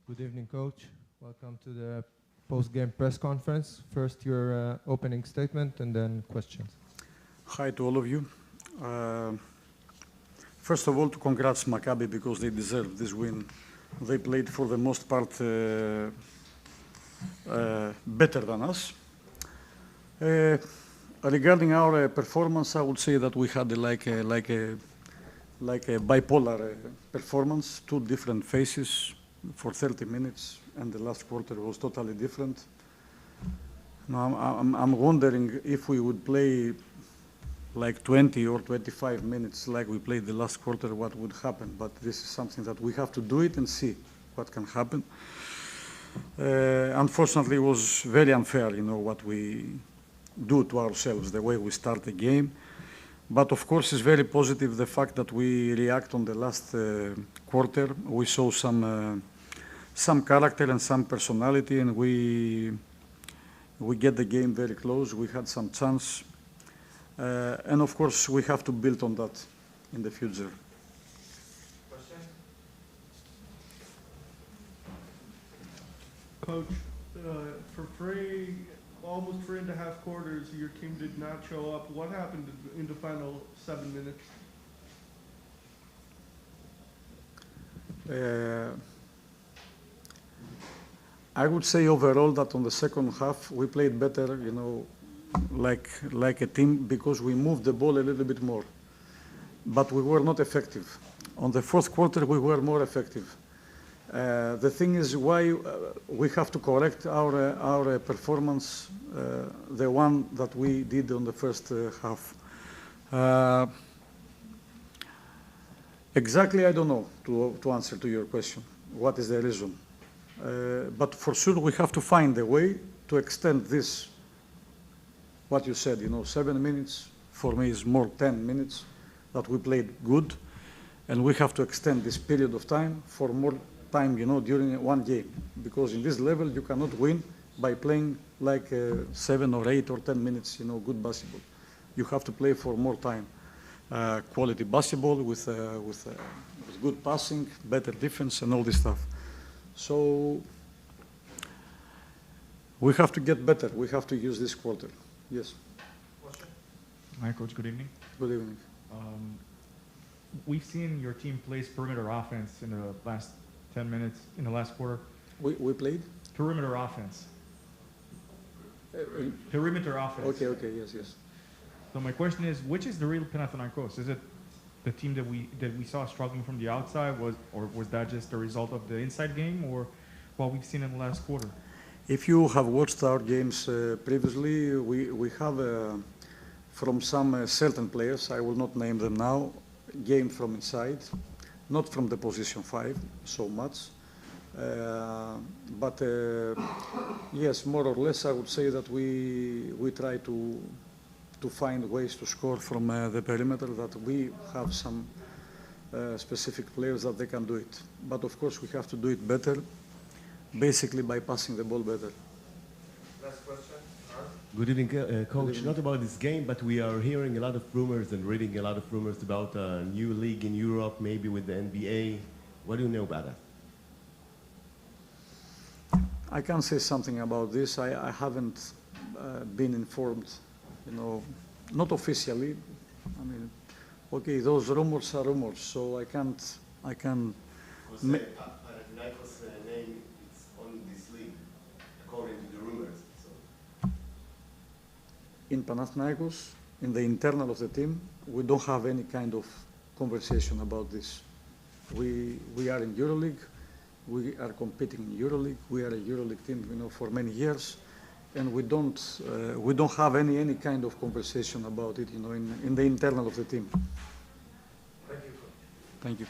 Good evening, Coach. Welcome to the post-game press conference. First, your opening statement and then questions. Hi to all of you. First of all, to congrats Maccabi because they deserved this win. They played for the most part better than us. Regarding our performance, I would say that we had like a bipolar performance, two different phases for 30 minutes, and the last quarter was totally different. Now I'm wondering if we would play like 20 or 25 minutes like we played the last quarter, what would happen. But this is something that we have to do it and see what can happen. Unfortunately, it was very unfair, what we do to ourselves, the way we start the game. But of course, it's very positive the fact that we react on the last quarter. We saw some character and some personality, and we get the game very close. We had some chance. And of course, we have to build on that in the future. Question? Coach, for almost 3.5 quarters, your team did not show up. What happened in the final 7 minutes? I would say overall that on the second half, we played better, like a team because we moved the ball a little bit more. But we were not effective. On the fourth quarter, we were more effective. The thing is why we have to correct our performance, the one that we did on the first half. Exactly, I don't know to answer to your question. What is the reason? But for sure, we have to find a way to extend this. What you said, 7 minutes for me is more 10 minutes that we played good, and we have to extend this period of time for more time, during one game, because in this level you cannot win by playing like 7 or 8 or 10 minutes, good basketball. You have to play for more time, quality basketball with good passing, better defense, and all this stuff. So we have to get better. We have to use this quarter. Yes. Hi, Coach. Good evening. Good evening. We've seen your team plays perimeter offense in the last 10 minutes in the last quarter. We played? Perimeter offense. Perimeter offense. Okay, yes. So my question is, which is the real Panathinaikos? Is it the team that we saw struggling from the outside, or was that just a result of the inside game, or what we've seen in the last quarter? If you have watched our games previously, we have from some certain players, I will not name them now, game from inside, not from the position 5 so much. But yes, more or less, I would say that we try to find ways to score from the perimeter, that we have some specific players that they can do it. But of course, we have to do it better, basically by passing the ball better. Last question. Good evening, Coach. Not about this game, but we are hearing a lot of rumors and reading a lot of rumors about a new league in Europe, maybe with the NBA. What do you know about that? I can't say something about this. I haven't been informed, not officially. I mean, okay, those rumors are rumors, so I can't. Panathinaikos name is on this league, according to the rumors. So. In Panathinaikos, in the internal of the team, we don't have any kind of conversation about this. We are in Euroleague. We are competing in Euroleague. We are a Euroleague team, for many years, and we don't have any kind of conversation about it, in the internal of the team. Thank you.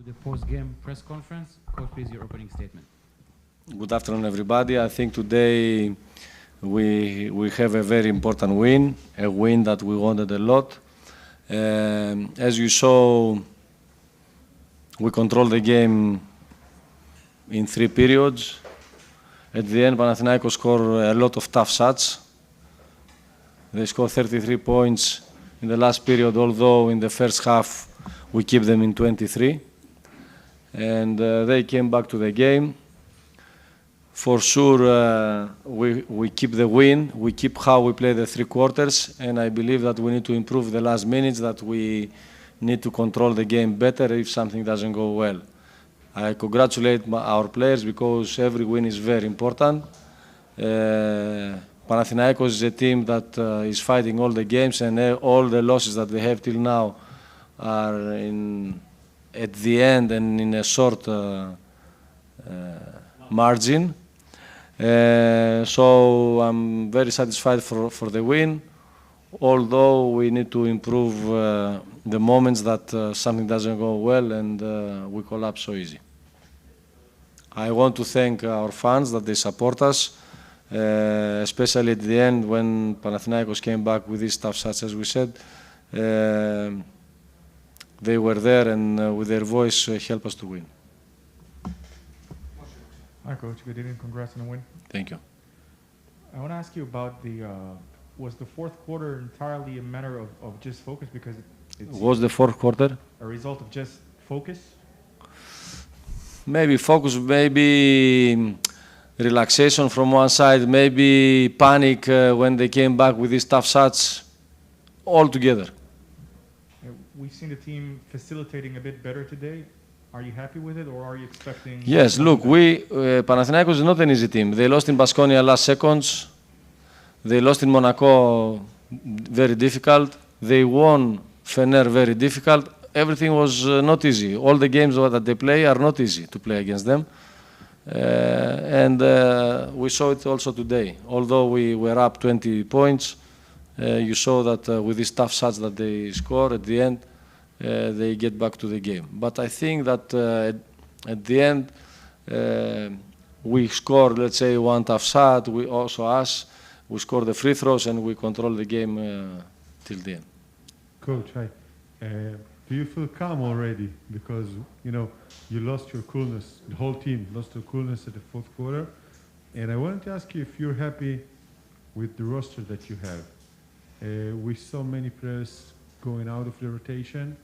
the post-game press conference. Coach, please, your opening statement. Good afternoon, everybody. I think today we have a very important win, a win that we wanted a lot. As you saw, we controlled the game in 3 periods. At the end, Panathinaikos scored a lot of tough shots. They scored 33 points in the last period, although in the first half we kept them in 23. And they came back to the game. For sure, we keep the win. We keep how we play the 3 quarters, and I believe that we need to improve the last minutes, that we need to control the game better if something doesn't go well. I congratulate our players because every win is very important. Panathinaikos is a team that is fighting all the games, and all the losses that they have till now are at the end and in a short margin. So I'm very satisfied for the win, although we need to improve the moments that something doesn't go well and we collapse so easy. I want to thank our fans that they support us, especially at the end when Panathinaikos came back with these tough shots, as we said. They were there and with their voice helped us to win. Hi, Coach. Good evening. Congrats on the win. Thank you. I want to ask you about was the fourth quarter entirely a matter of just focus, because it's Was the fourth quarter? a result of just focus? Maybe focus, maybe relaxation from one side, maybe panic when they came back with these tough shots, all together. We've seen the team facilitating a bit better today. Are you happy with it, or are you expecting? Yes, look, Panathinaikos is not an easy team. They lost in Baskonia last seconds. They lost in Monaco, very difficult. They won Fener, very difficult. Everything was not easy. All the games that they play are not easy to play against them. And we saw it also today. Although we were up 20 points, you saw that with these tough shots that they score at the end, they get back to the game. But I think that at the end, we scored, let's say, one tough shot. We also we scored the free throws and we controlled the game till the end. Coach, hi. Do you feel calm already? Because, you know, you lost your coolness, the whole team lost their coolness at the fourth quarter. And I wanted to ask you if you're happy with the roster that you have. We saw many players going out of the rotation.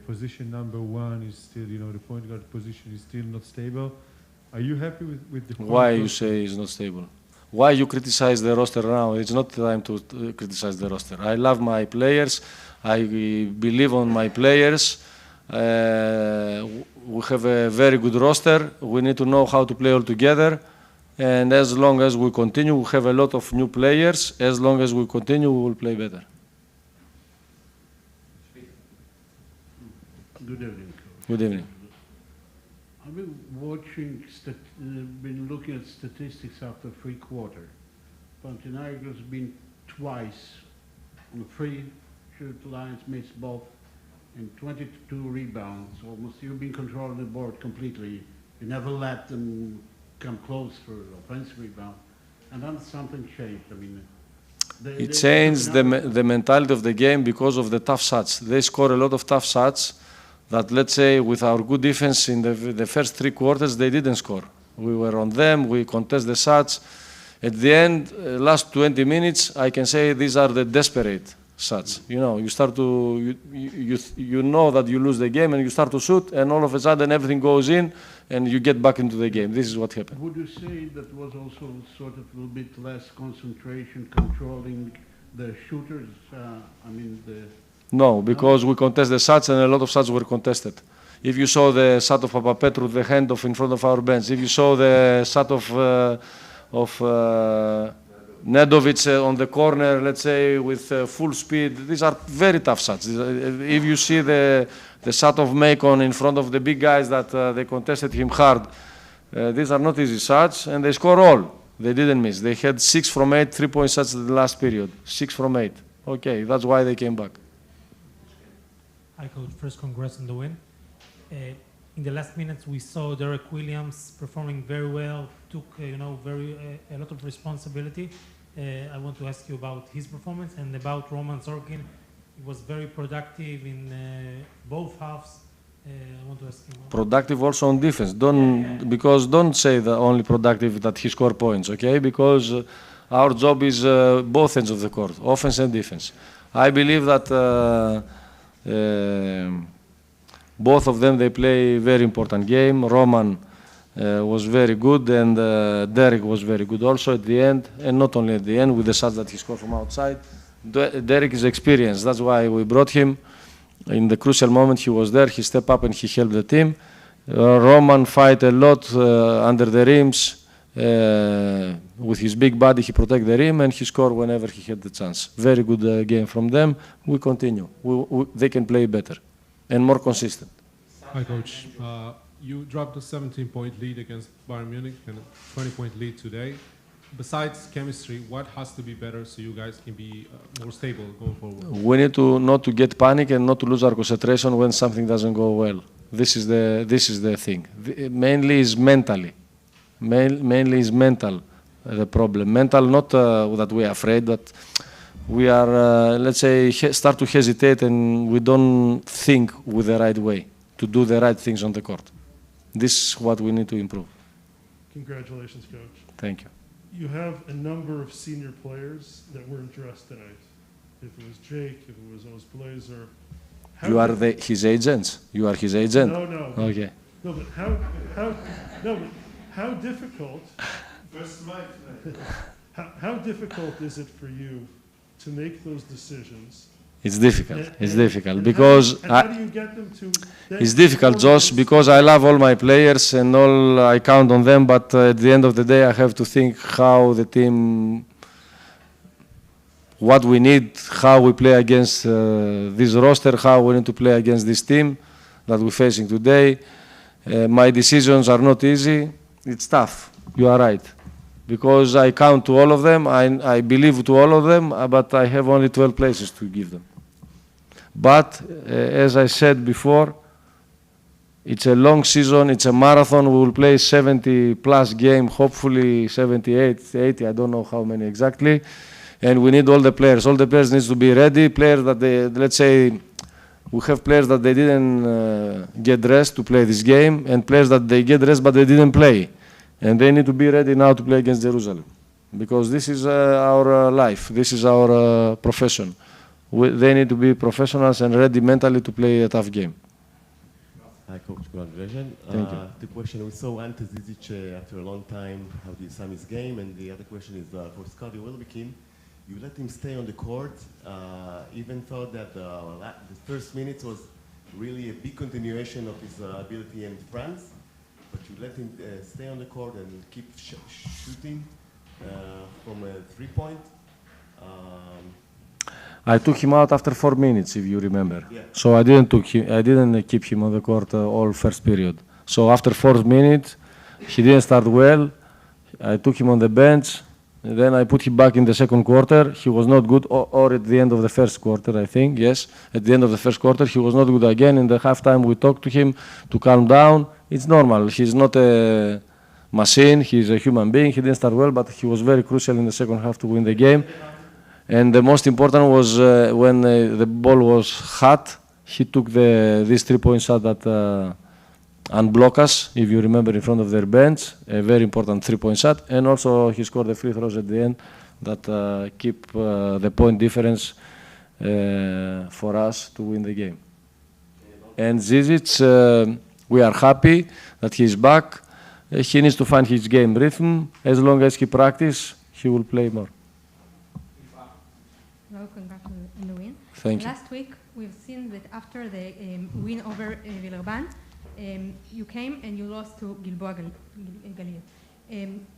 Position number 1 is still, you know, the point guard position is still not stable. Are you happy with the Why you say it's not stable? Why you criticize the roster now? It's not time to criticize the roster. I love my players. I believe on my players. We have a very good roster. We need to know how to play all together. And as long as we continue, we have a lot of new players. As long as we continue, we will play better. Good evening, Coach. Good evening. I've been been looking at statistics after 3 quarters. Panathinaikos has been twice on 3 shoot lines, missed both, and 22 rebounds. Almost you've been controlling the board completely. You never let them come close for offensive rebound, and then something changed. I mean, It changed the mentality of the game because of the tough shots. They score a lot of tough shots that, let's say, with our good defense in the first 3 quarters, they didn't score. We were on them, we contest the shots. At the end, last 20 minutes, I can say these are the desperate shots. You know, you start to, you know that you lose the game and you start to shoot, and all of a sudden everything goes in and you get back into the game. This is what happened. Would you say that was also sort of a little bit less concentration, controlling the shooters? No, because we contest the shots and a lot of shots were contested. If you saw the shot of Papapetru, the handoff in front of our bench, if you saw the shot of Nedovic on the corner, let's say, with full speed, these are very tough shots. If you see the shot of Macon in front of the big guys that they contested him hard, these are not easy shots, and they score all. They didn't miss. They had 6 from 8 3-point shots in the last period. 6 from 8. Okay, that's why they came back. Hi, Coach. First, congrats on the win. in the last minutes we saw Derek Williams performing very well, took a lot of responsibility. I want to ask you about his performance and about Roman Sorkin. He was very productive in both halves. I want to ask you. Productive also on defense. Because don't say the only productive that he scored points, okay? Because our job is both ends of the court, offense and defense. I believe that both of them, they play very important game. Roman was very good, and Derek was very good also at the end, and not only at the end with the shots that he scored from outside. Derek is experienced. That's why we brought him. In the crucial moment, he was there. He stepped up and he helped the team. Roman fight a lot under the rims. With his big body, he protect the rim and he scored whenever he had the chance. Very good game from them. We continue. They can play better and more consistent. Hi, Coach. You dropped a 17-point lead against Bayern Munich and a 20-point lead today. Besides chemistry, what has to be better so you guys can be more stable going forward? We need to not to get panic and not to lose our concentration when something doesn't go well. This is the thing. Mainly is mentally. Mainly is mental, the problem. Mental, not that we are afraid, but we are, let's say, start to hesitate and we don't think with the right way to do the right things on the court. This is what we need to improve. Congratulations, Coach. Thank you. You have a number of senior players that weren't dressed tonight. If it was Jake, if it was Oz Blazer. You are his agents? You are his agent? No. Okay. No, but how difficult? First mic. How difficult is it for you to make those decisions? It's difficult. It's difficult because how do you get them to? It's difficult, Josh, because I love all my players and all I count on them. But at the end of the day, I have to think how the team, what we need, how we play against this roster, how we need to play against this team that we're facing today. My decisions are not easy. It's tough. You are right. Because I count to all of them, I believe to all of them, but I have only 12 places to give them. But as I said before, it's a long season, it's a marathon. We will play 70-plus game, hopefully 78, 80, I don't know how many exactly. And we need all the players. All the players need to be ready. Players that they, let's say, we have players that they didn't get dressed to play this game, and players that they get dressed but they didn't play. And they need to be ready now to play against Jerusalem. Because this is our life, this is our profession. They need to be professionals and ready mentally to play a tough game. Hi, Coach. Congratulations. Thank you. The question, we saw Ante Zizic after a long time, how do you sum his game? And the other question is for Scotty Wilbekin. You let him stay on the court, even thought that the first minutes was really a big continuation of his ability in France, but you let him stay on the court and keep shooting from a three-point. I took him out after 4 minutes, if you remember. Yeah. So I didn't keep him on the court all first period. So after 4 minutes, he didn't start well. I took him on the bench. And then I put him back in the second quarter. He was not good, or at the end of the first quarter, I think, yes. At the end of the first quarter, he was not good again. In the halftime, we talked to him to calm down. It's normal. He's not a machine. He's a human being. He didn't start well, but he was very crucial in the second half to win the game. And the most important was when the ball was hot, he took this three-point shot that unblock us, if you remember, in front of their bench, a very important three-point shot, and also he scored the free throws at the end that keep the point difference for us to win the game. And Zizic, we are happy that he's back. He needs to find his game rhythm. As long as he practices, he will play more. Well, congrats on the win. Thank you. Last week, we've seen that after the win over Villarban, you came and you lost to Gilboa Galil.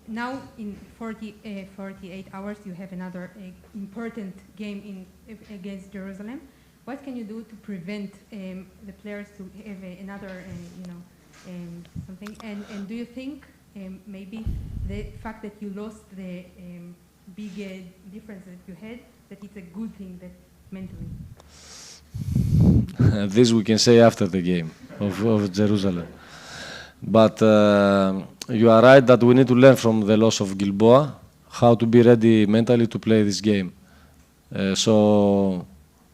Now, in 48 hours, you have another important game against Jerusalem. What can you do to prevent the players to have another, something? And do you think maybe the fact that you lost the big difference that you had, that it's a good thing that mentally? This we can say after the game of Jerusalem. But you are right that we need to learn from the loss of Gilboa how to be ready mentally to play this game. So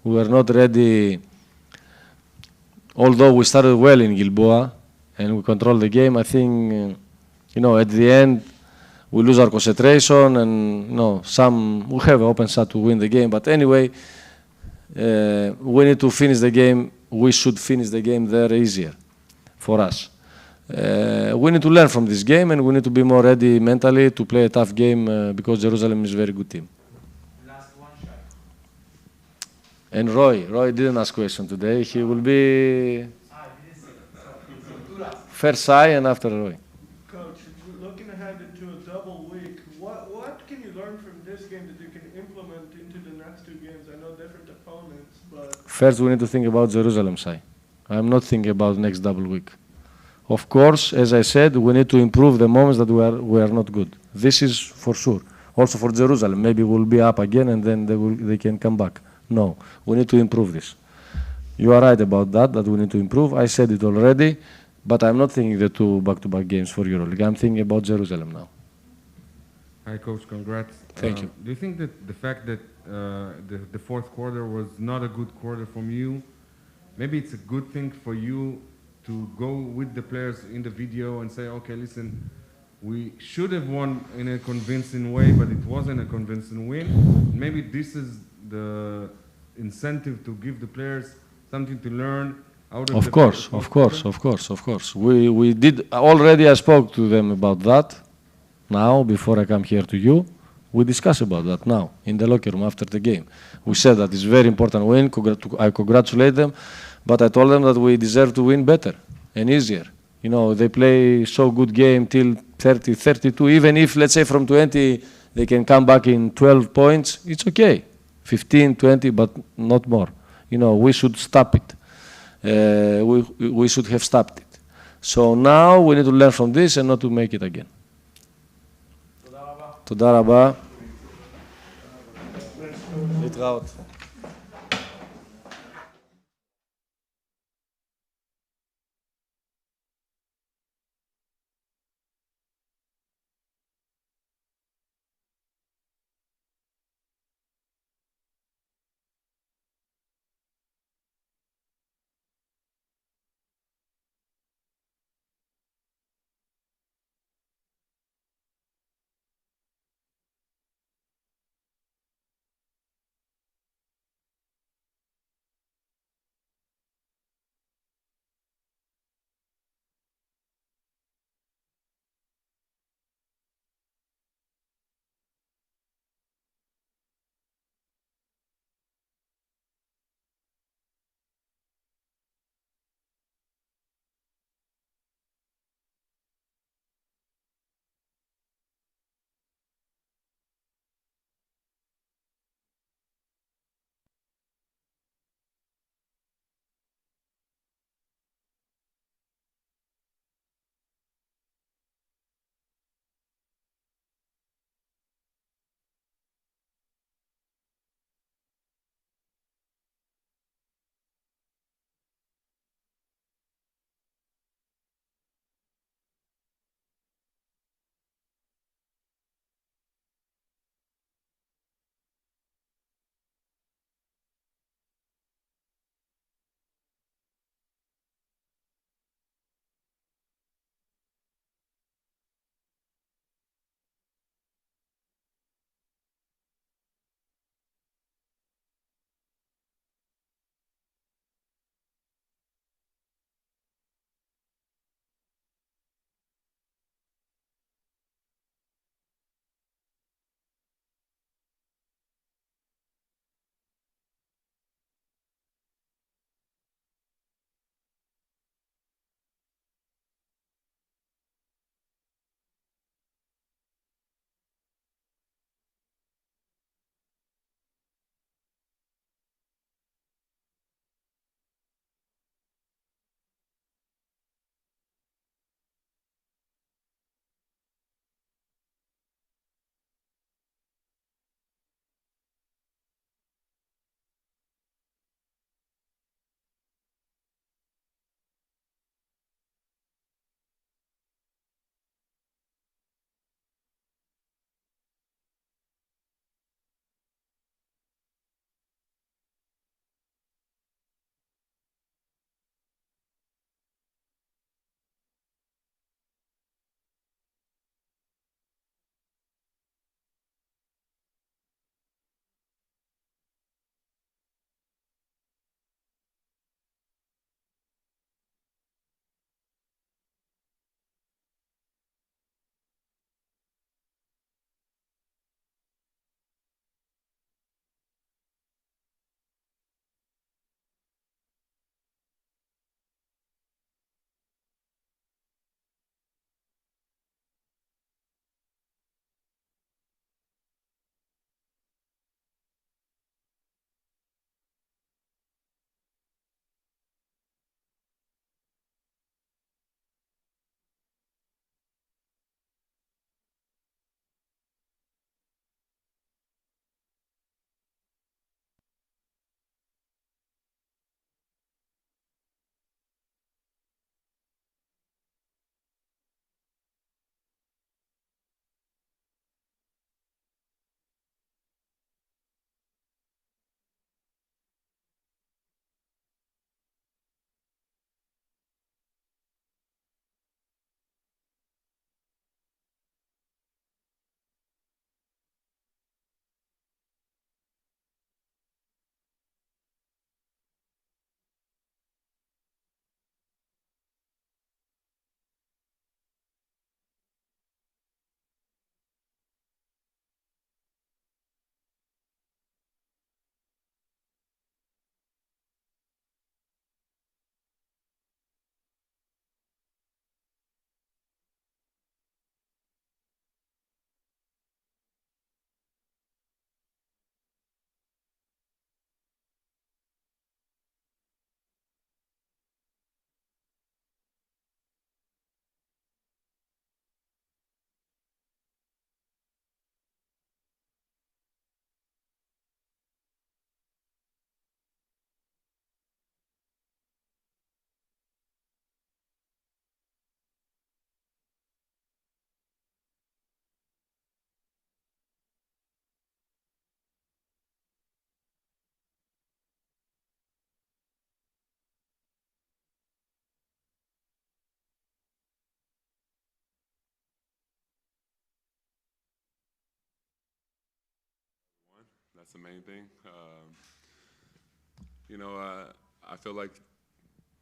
we were not ready, although we started well in Gilboa and we controlled the game. I think, at the end, we lose our concentration and, we have an open shot to win the game. But anyway, we need to finish the game. We should finish the game there easier for us. We need to learn from this game and we need to be more ready mentally to play a tough game because Jerusalem is a very good team. Last one shot. And Roy didn't ask question today. He will be first Sai and after Roy. Coach, looking ahead into a double week, what can you learn from this game that you can implement into the next two games? I know different opponents, but... First, we need to think about Jerusalem, Sai. I'm not thinking about next double week. Of course, as I said, we need to improve the moments that we are not good. This is for sure. Also for Jerusalem, maybe we'll be up again and then they can come back. No, we need to improve this. You are right about that we need to improve. I said it already, but I'm not thinking the two back-to-back games for EuroLeague. I'm thinking about Jerusalem now. Hi, Coach. Congrats. Thank you. Do you think that the fact that the fourth quarter was not a good quarter from you, maybe it's a good thing for you to go with the players in the video and say, okay, listen, we should have won in a convincing way, but it wasn't a convincing win. Maybe this is the incentive to give the players something to learn out of Of course. We did already. I spoke to them about that now before I come here to you. We discussed about that now in the locker room after the game. We said that it's very important win. I congratulate them, but I told them that we deserve to win better and easier. They play so good game till 30, 32. Even if, let's say, from 20 they can come back in 12 points, it's okay. 15, 20, but not more. We should stop it. We should have stopped it. So now we need to learn from this and not to make it again. תודה רבה. להתראות. That's the main thing. I feel like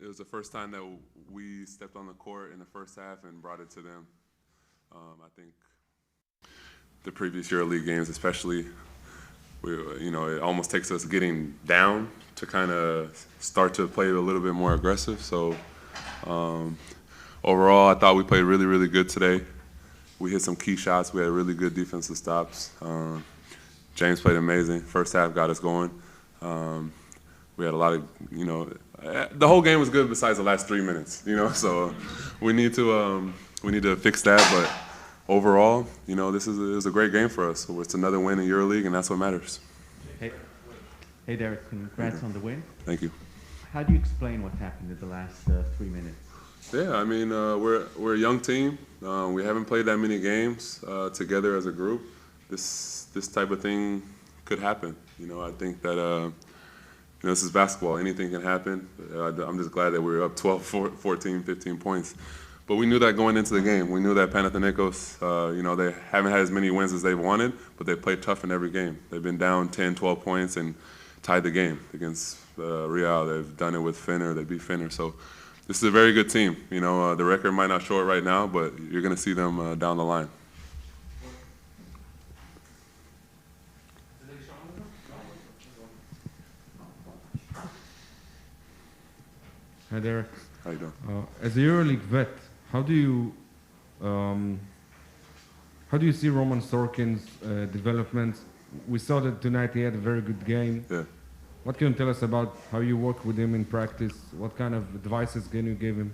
it was the first time that we stepped on the court in the first half and brought it to them. I think the previous EuroLeague games, especially, it almost takes us getting down to kind of start to play a little bit more aggressive. So overall, I thought we played really, really good today. We hit some key shots. We had really good defensive stops. James played amazing. First half got us going. We had a lot of, the whole game was good besides the last 3 minutes, so we need to fix that. But overall, it was a great game for us. So it's another win in EuroLeague, and that's what matters. Hey Derek, congrats on the win. Thank you. How do you explain what happened in the last 3 minutes? Yeah, I mean, we're a young team. We haven't played that many games together as a group. This type of thing could happen. I think that this is basketball. Anything can happen. I'm just glad that we were up 12, 14, 15 points. But we knew that going into the game. We knew that Panathinaikos, they haven't had as many wins as they've wanted, but they played tough in every game. They've been down 10, 12 points and tied the game against Real. They've done it with Finner. They beat Finner. So this is a very good team. The record might not show it right now, but you're going to see them down the line. Hi Derek. How you doing? As a EuroLeague vet, how do you see Roman Sorkin's development? We saw that tonight he had a very good game. Yeah. What can you tell us about how you work with him in practice? What kind of advices can you give him?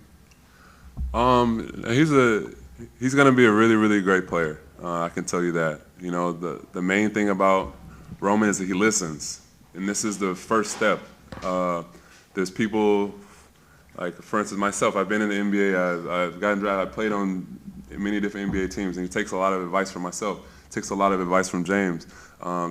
He's going to be a really, really great player. I can tell you that. The main thing about Roman is that he listens, and this is the first step. There's people. Like, for instance, myself, I've been in the NBA, I've gotten drafted, I've played on many different NBA teams, and he takes a lot of advice from myself, takes a lot of advice from James,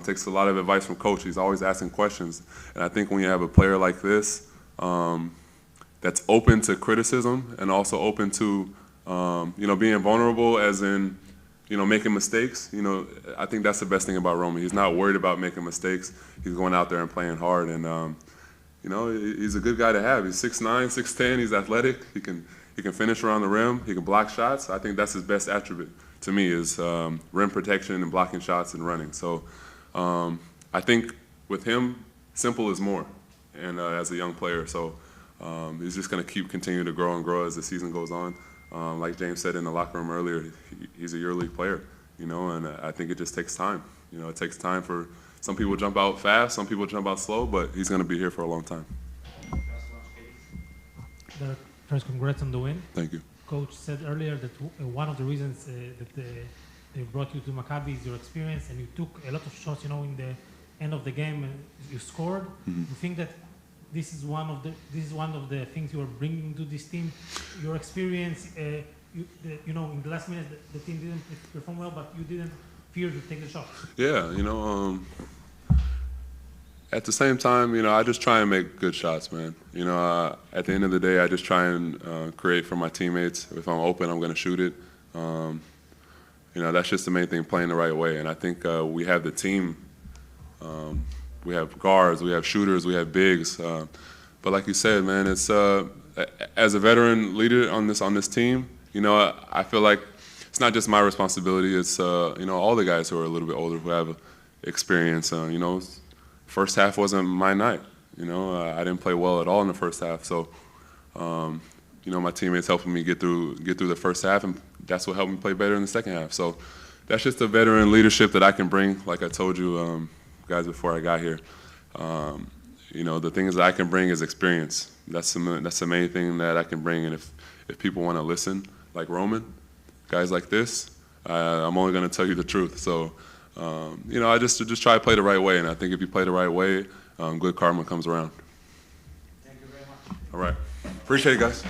takes a lot of advice from Coach. He's always asking questions. And I think when you have a player like this that's open to criticism and also open to, being vulnerable as in, making mistakes, I think that's the best thing about Roman. He's not worried about making mistakes. He's going out there and playing hard. And, he's a good guy to have. He's 6'9", 6'10", he's athletic. He can finish around the rim. He can block shots. I think that's his best attribute to me is rim protection and blocking shots and running. So I think with him, simple is more and as a young player. So he's just going to continue to grow and grow as the season goes on. Like James said in the locker room earlier, he's a EuroLeague player, and I think it just takes time. It takes time for some people jump out fast, some people jump out slow, but he's going to be here for a long time. First, congrats on the win. Thank you. Coach said earlier that one of the reasons that they brought you to Maccabi is your experience, and you took a lot of shots, in the end of the game, and you scored. Mm-hmm. You think that this is one of the things you are bringing to this team, your experience. In the last minute, the team didn't perform well, but you didn't fear to take the shot. Yeah, at the same time, I just try and make good shots, man. At the end of the day, I just try and create for my teammates. If I'm open, I'm going to shoot it. That's just the main thing, playing the right way. And I think we have the team. We have guards, we have shooters, we have bigs. But like you said, man, it's as a veteran leader on this team, I feel like it's not just my responsibility. It's all the guys who are a little bit older who have experience. First half wasn't my night. I didn't play well at all in the first half. So, my teammates helping me get through the first half, and that's what helped me play better in the second half. So, that's just the veteran leadership that I can bring. Like I told you guys before I got here, the things that I can bring is experience. That's the main thing that I can bring. And if people want to listen, like Roman, guys like this, I'm only going to tell you the truth. So, I just try to play the right way, and I think if you play the right way, good karma comes around. Thank you very much. All right. Appreciate it, guys.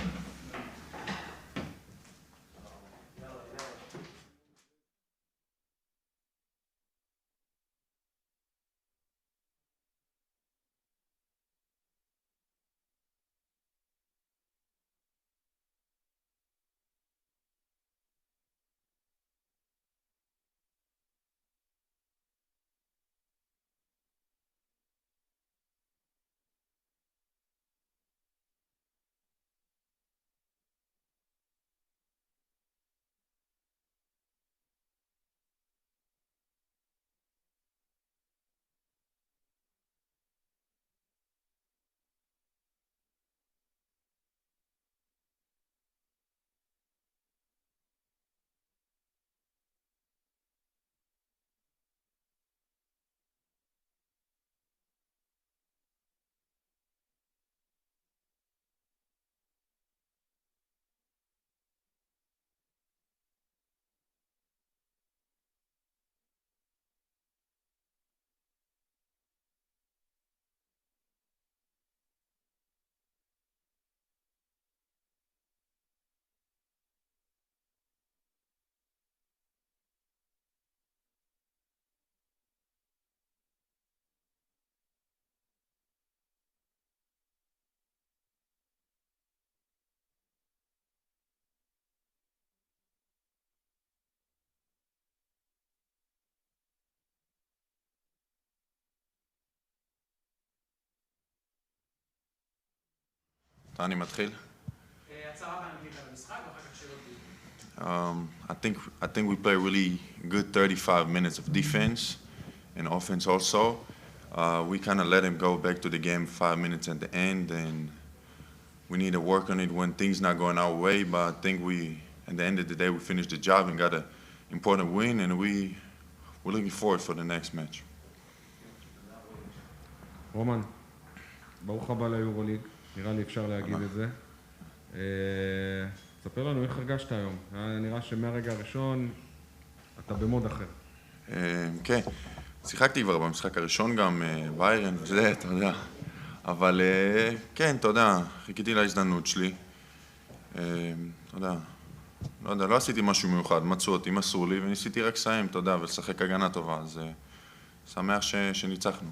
אני מתחיל. הצהרה באנגלית על המשחק ואחר כך שאלות. I think we play really good 35 minutes of defense and offense also. We kind of let him go back to the game 5 minutes at the end, and we need to work on it when things not going our way. But I think at the end of the day, we finished the job and got an important win, and we're looking forward for the next match. רומן, ברוך הבא ליורוליג, נראה לי אפשר להגיד את זה. ספר לנו איך הרגשת היום. נראה שמהרגע הראשון אתה במוד אחר. כן, שיחקתי כבר במשחק הראשון גם ביירן וזה, אתה יודע. אבל כן, אתה יודע, חיכיתי להזדמנות שלי. אתה יודע, לא עשיתי משהו מיוחד, מצאו אותי, מסרו לי, וניסיתי רק לסיים, אתה יודע, ולשחק הגנה טובה, אז שמח שניצחנו.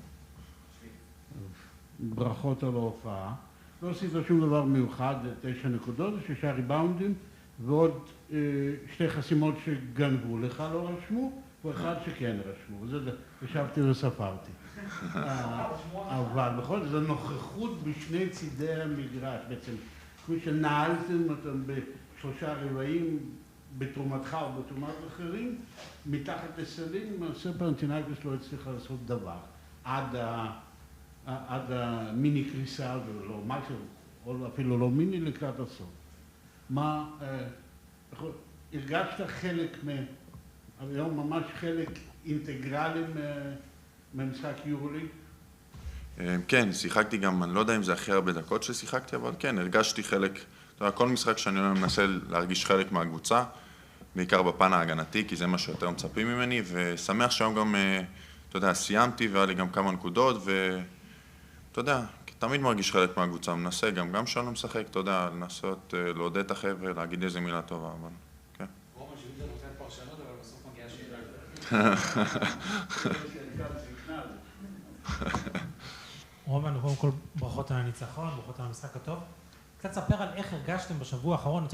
ברכות על ההופעה. לא עשית שום דבר מיוחד, 9 נקודות, 6 ריבאונדים, ועוד 2 חסימות שגנבו לך לא רשמו, ואחד שכן רשמו. זה ישבתי וספרתי. אבל בכל זאת, זו נוכחות בשני צידי המגרש. בעצם, כפי שנעלתם אותם בשלושה רבעים בתרומתך או בתרומת אחרים, מתחת לסלים, למעשה פנאתינייקוס לא הצליחה לעשות דבר. עד המיני קריסה, ולא מקסימום, או אפילו לא מיני לקראת הסוף. מה, הרגשת חלק, היום ממש חלק אינטגרלי ממשחק יורוליג? כן, שיחקתי גם, אני לא יודע אם זה הכי הרבה דקות ששיחקתי, אבל כן, הרגשתי חלק, אתה יודע, כל משחק שאני מנסה להרגיש חלק מהקבוצה, בעיקר בפן ההגנתי, כי זה מה שיותר מצפים ממני, ושמח שהיום גם, אתה יודע, סיימתי והיה לי גם כמה נקודות, אתה יודע, תמיד מרגיש חלק מהקבוצה, מנסה גם שאני לא משחק, אתה יודע, לנסות לעודד את החבר'ה, להגיד איזה מילה טובה, אבל כן. רומן שיותר נותן פרשנות, אבל בסוף מגיעה שאלה. רומן, קודם כל ברכות על הניצחון, ברכות על המשחק הטוב. קצת ספר על איך הרגשתם בשבוע האחרון,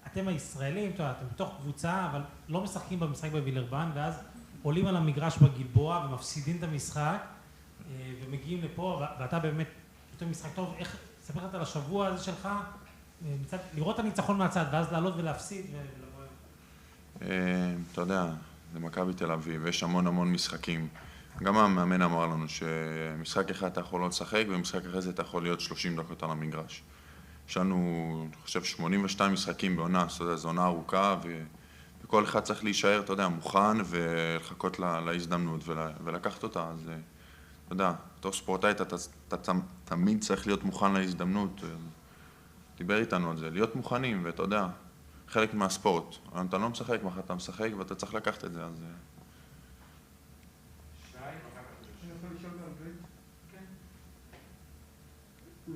אתם הישראלים, אתם בתוך קבוצה, אבל לא משחקים במשחק בווילרבן, ואז עולים על המגרש בגלבוע ומפסידים את המשחק, ומגיעים לפה, ואתה באמת נותן משחק טוב. איך, ספר קצת על השבוע הזה שלך, לראות את הניצחון מהצד, ואז לעלות ולהפסיד ולבוא. אתה יודע, זה מכבי תל אביב, יש המון משחקים. גם המאמן אמר לנו שמשחק אחד אתה יכול לא לשחק, ומשחק אחרי זה אתה יכול להיות 30 דקות על המגרש. יש לנו, אני חושב, 82 משחקים בעונה, זאת אומרת, זו עונה ארוכה, וכל אחד צריך להישאר, אתה יודע, מוכן, ולחכות להזדמנות ולקחת אותה. אז, אתה יודע, בתור ספורטאי אתה תמיד צריך להיות מוכן להזדמנות. דיבר איתנו על זה, להיות מוכנים, ואתה יודע, חלק מהספורט. אתה לא משחק, מחר אתה משחק, ואתה צריך לקחת את זה, אז...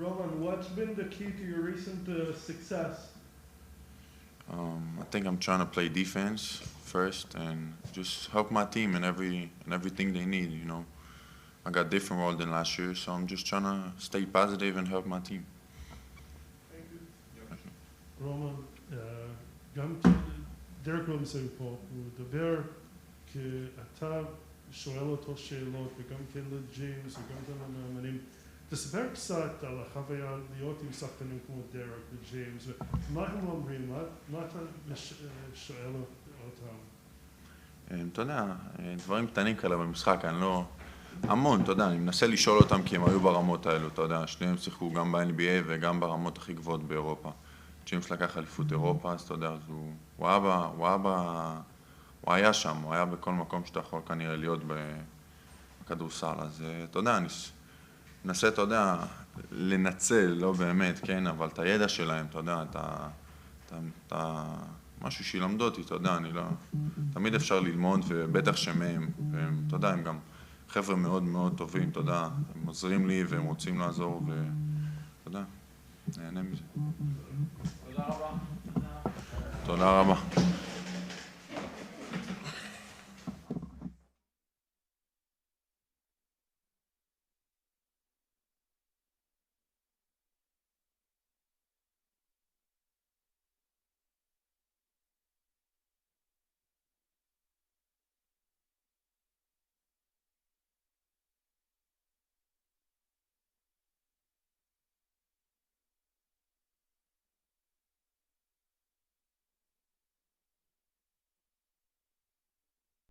Roman, what's been the key to your recent success? I think I'm trying to play defense first and just help my team in everything they need, you know. I got different role than last year, so I'm just trying to stay positive and help my team. Thank you. רומן, גם דרק לא מסיים פה, הוא מדבר כשאתה שואל אותו שאלות וגם כן לג'יימס וגם כן למאמנים. תספר קצת על החוויה להיות עם שחקנים כמו דרק וג'יימס, ומה הם אומרים, מה אתה שואל אותם? אתה יודע, דברים קטנים כאלה במשחק, אני לא... המון, אתה יודע, אני מנסה לשאול אותם כי הם היו ברמות האלו, אתה יודע, שניהם שיחקו גם ב-NBA וגם ברמות הכי גבוהות באירופה. ג'יימס לקח אליפות אירופה, אז אתה יודע, הוא היה שם, הוא היה בכל מקום שאתה יכול כנראה להיות בכדורסל, אז אתה יודע, אני מנסה, אתה יודע, לנצל, לא באמת, כן, אבל את הידע שלהם, אתה יודע, אתה משהו שילמדו אותי, אתה יודע, אני לא... תמיד אפשר ללמוד, ובטח שמהם, ואתה יודע, הם גם חבר'ה מאוד טובים, אתה יודע, הם עוזרים לי והם רוצים לעזור, ואתה יודע, נהנה מזה. תודה רבה. תודה רבה.